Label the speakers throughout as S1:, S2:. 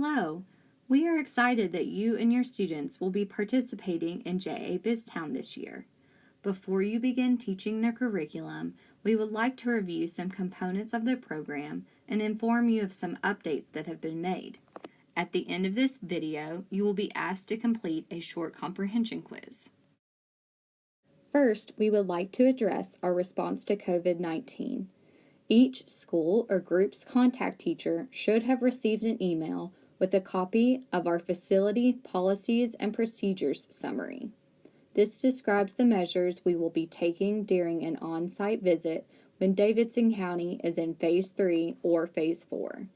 S1: Hello! We are excited that you and your students will be participating in JA BizTown this year. Before you begin teaching their curriculum, we would like to review some components of the program and inform you of some updates that have been made. At the end of this video, you will be asked to complete a short comprehension quiz. First, we would like to address our response to COVID-19. Each school or group's contact teacher should have received an email with a copy of our Facility Policies and Procedures Summary. This describes the measures we will be taking during an on-site visit when Davidson County is in Phase 3 or Phase 4.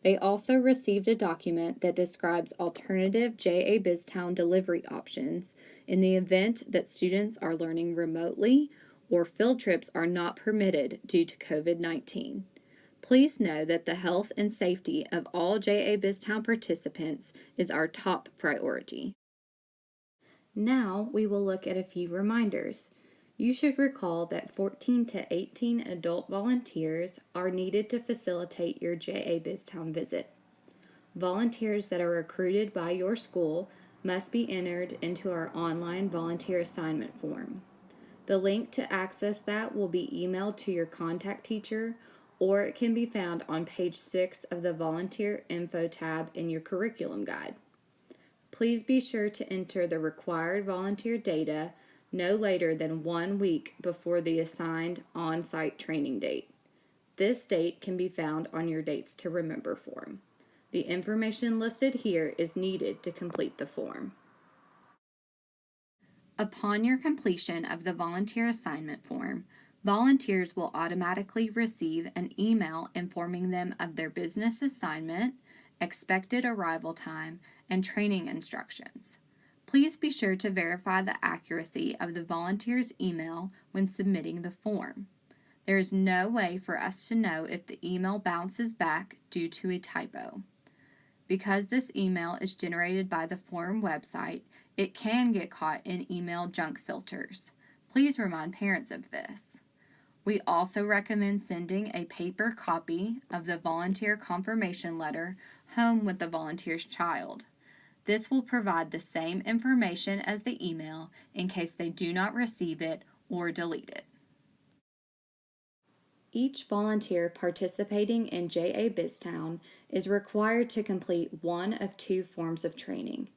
S1: They also received a document that describes alternative JA BizTown delivery options in the event that students are learning remotely or field trips are not permitted due to COVID-19. Please know that the health and safety of all JA BizTown participants is our top priority. Now we will look at a few reminders. You should recall that 14 to 18 adult volunteers are needed to facilitate your JA BizTown visit. Volunteers that are recruited by your school must be entered into our online volunteer assignment form. The link to access that will be emailed to your contact teacher, or it can be found on page 6 of the Volunteer Info tab in your curriculum guide. Please be sure to enter the required volunteer data no later than 1 week before the assigned on-site training date. This date can be found on your Dates to Remember form. The information listed here is needed to complete the form. Upon your completion of the volunteer assignment form, volunteers will automatically receive an email informing them of their business assignment, expected arrival time, and training instructions. Please be sure to verify the accuracy of the volunteer's email when submitting the form. There is no way for us to know if the email bounces back due to a typo. Because this email is generated by the form website, it can get caught in email junk filters. Please remind parents of this. We also recommend sending a paper copy of the volunteer confirmation letter home with the volunteer's child. This will provide the same information as the email in case they do not receive it or delete it. Each volunteer participating in JA BizTown is required to complete one of two forms of training.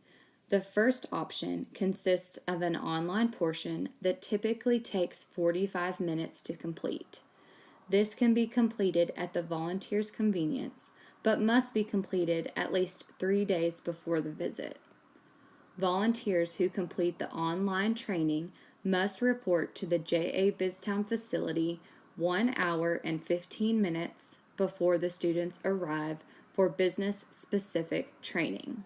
S1: The first option consists of an online portion that typically takes 45 minutes to complete. This can be completed at the volunteer's convenience, but must be completed at least 3 days before the visit. Volunteers who complete the online training must report to the JA BizTown facility 1 hour and 15 minutes before the students arrive for business-specific training.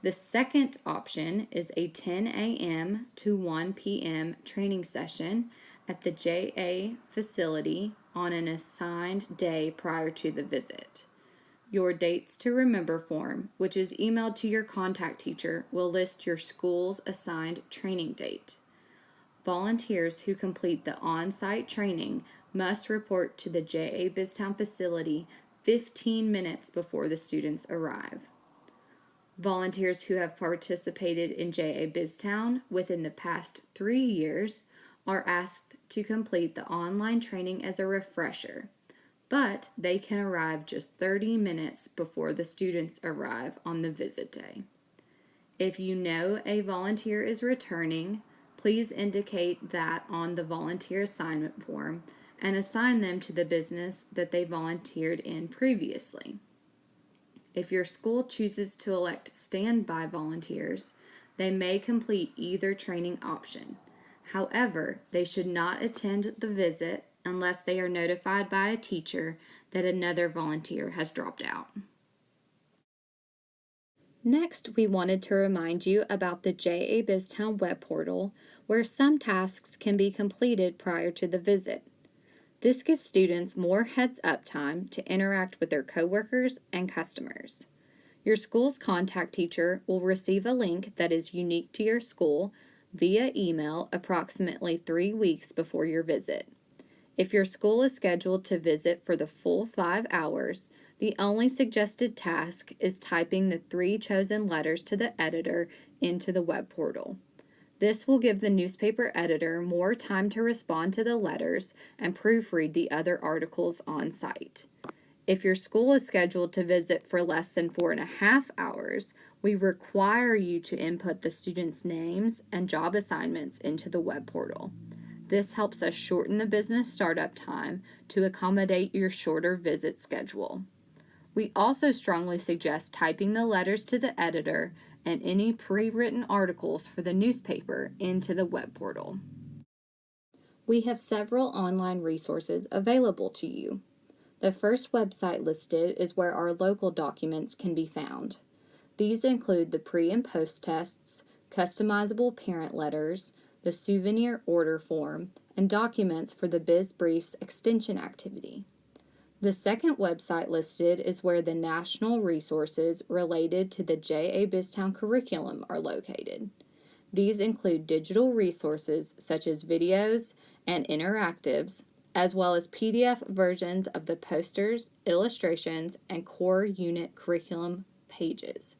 S1: The second option is a 10 a.m. to 1 p.m. training session at the JA facility on an assigned day prior to the visit. Your Dates to Remember form, which is emailed to your contact teacher, will list your school's assigned training date. Volunteers who complete the on-site training must report to the JA BizTown facility 15 minutes before the students arrive. Volunteers who have participated in JA BizTown within the past 3 years are asked to complete the online training as a refresher, but they can arrive just 30 minutes before the students arrive on the visit day. If you know a volunteer is returning, please indicate that on the volunteer assignment form and assign them to the business that they volunteered in previously. If your school chooses to elect standby volunteers, they may complete either training option. However, they should not attend the visit unless they are notified by a teacher that another volunteer has dropped out. Next, we wanted to remind you about the JA BizTown web portal, where some tasks can be completed prior to the visit. This gives students more heads-up time to interact with their coworkers and customers. Your school's contact teacher will receive a link that is unique to your school via email approximately 3 weeks before your visit. If your school is scheduled to visit for the full 5 hours, The only suggested task is typing the 3 chosen letters to the editor into the web portal. This will give the newspaper editor more time to respond to the letters and proofread the other articles on site. If your school is scheduled to visit for less than 4.5 hours, we require you to input the students' names and job assignments into the web portal. This helps us shorten the business startup time to accommodate your shorter visit schedule. We also strongly suggest typing the letters to the editor and any pre-written articles for the newspaper into the web portal. We have several online resources available to you. The first website listed is where our local documents can be found. These include the pre- and post tests, customizable parent letters, the souvenir order form, and documents for the Biz Briefs extension activity. The second website listed is where the national resources related to the JA Biztown curriculum are located. These include digital resources such as videos and interactives, as well as PDF versions of the posters, illustrations, and core unit curriculum pages.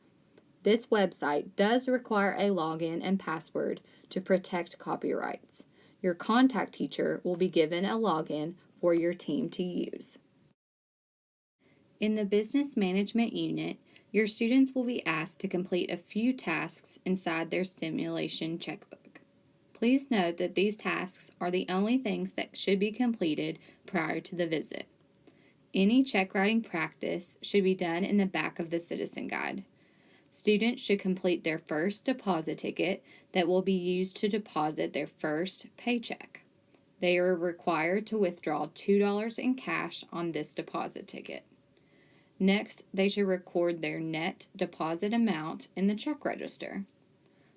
S1: This website does require a login and password to protect copyrights. Your contact teacher will be given a login for your team to use. In the Business Management Unit, your students will be asked to complete a few tasks inside their simulation checkbook. Please note that these tasks are the only things that should be completed prior to the visit. Any check writing practice should be done in the back of the Citizen Guide. Students should complete their first deposit ticket that will be used to deposit their first paycheck. They are required to withdraw $2 in cash on this deposit ticket. Next, they should record their net deposit amount in the check register.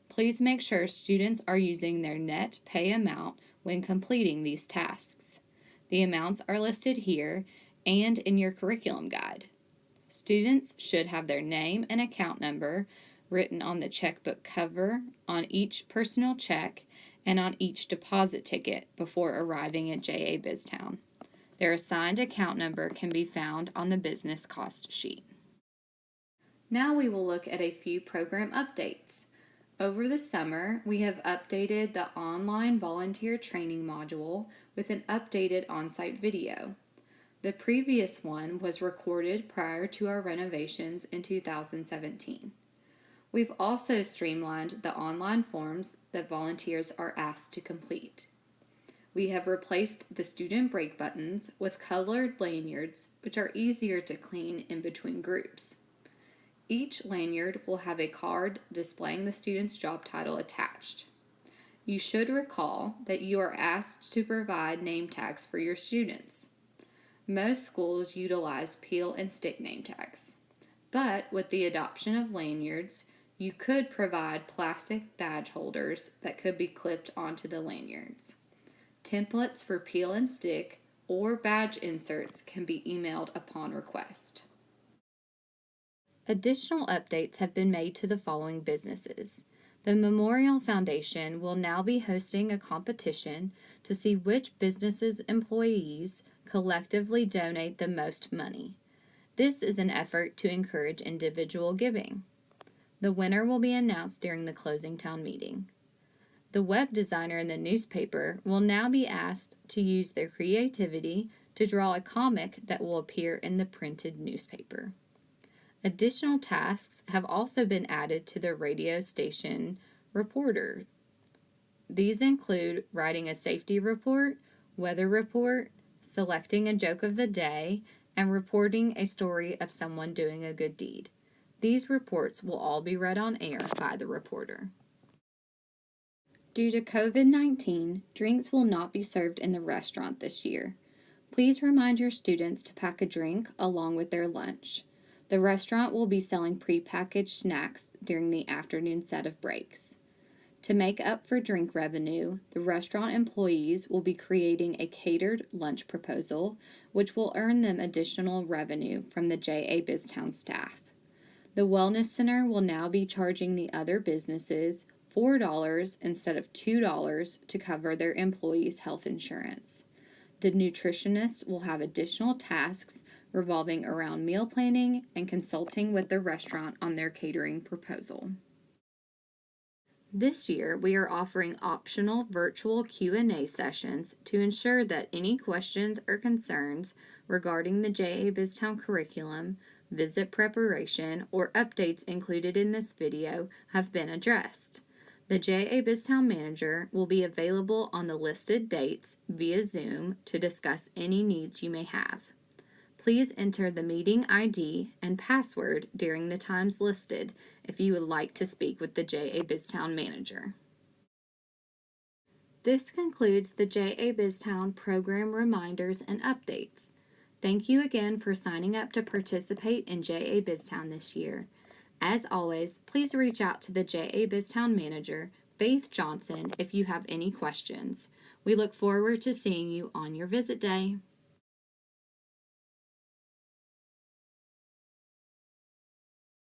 S1: Please make sure students are using their net pay amount when completing these tasks. The amounts are listed here and in your curriculum guide. Students should have their name and account number written on the checkbook cover, on each personal check, and on each deposit ticket before arriving at JA Biztown. Their assigned account number can be found on the business cost sheet. Now we will look at a few program updates. Over the summer, we have updated the online volunteer training module with an updated on-site video. The previous one was recorded prior to our renovations in 2017. We've also streamlined the online forms that volunteers are asked to complete. We have replaced the student break buttons with colored lanyards, which are easier to clean in between groups. Each lanyard will have a card displaying the student's job title attached. You should recall that you are asked to provide name tags for your students. Most schools utilize peel and stick name tags, but with the adoption of lanyards, you could provide plastic badge holders that could be clipped onto the lanyards. Templates for peel and stick or badge inserts can be emailed upon request. Additional updates have been made to the following businesses. The Memorial Foundation will now be hosting a competition to see which businesses' employees collectively donate the most money. This is an effort to encourage individual giving. The winner will be announced during the closing town meeting. The web designer in the newspaper will now be asked to use their creativity to draw a comic that will appear in the printed newspaper. Additional tasks have also been added to the radio station reporter. These include writing a safety report, weather report, selecting a joke of the day, and reporting a story of someone doing a good deed. These reports will all be read on air by the reporter. Due to COVID-19, drinks will not be served in the restaurant this year. Please remind your students to pack a drink along with their lunch. The restaurant will be selling prepackaged snacks during the afternoon set of breaks. To make up for drink revenue, the restaurant employees will be creating a catered lunch proposal, which will earn them additional revenue from the JA Biztown staff. The Wellness Center will now be charging the other businesses $4 instead of $2 to cover their employees' health insurance. The nutritionists will have additional tasks revolving around meal planning and consulting with the restaurant on their catering proposal. This year, we are offering optional virtual Q&A sessions to ensure that any questions or concerns regarding the JA BizTown curriculum, visit preparation, or updates included in this video have been addressed. The JA BizTown manager will be available on the listed dates via Zoom to discuss any needs you may have. Please enter the meeting ID and password during the times listed if you would like to speak with the JA BizTown manager. This concludes the JA BizTown program reminders and updates. Thank you again for signing up to participate in JA BizTown this year. As always, please reach out to the JA BizTown manager, Faith Johnson, if you have any questions. We look forward to seeing you on your visit day.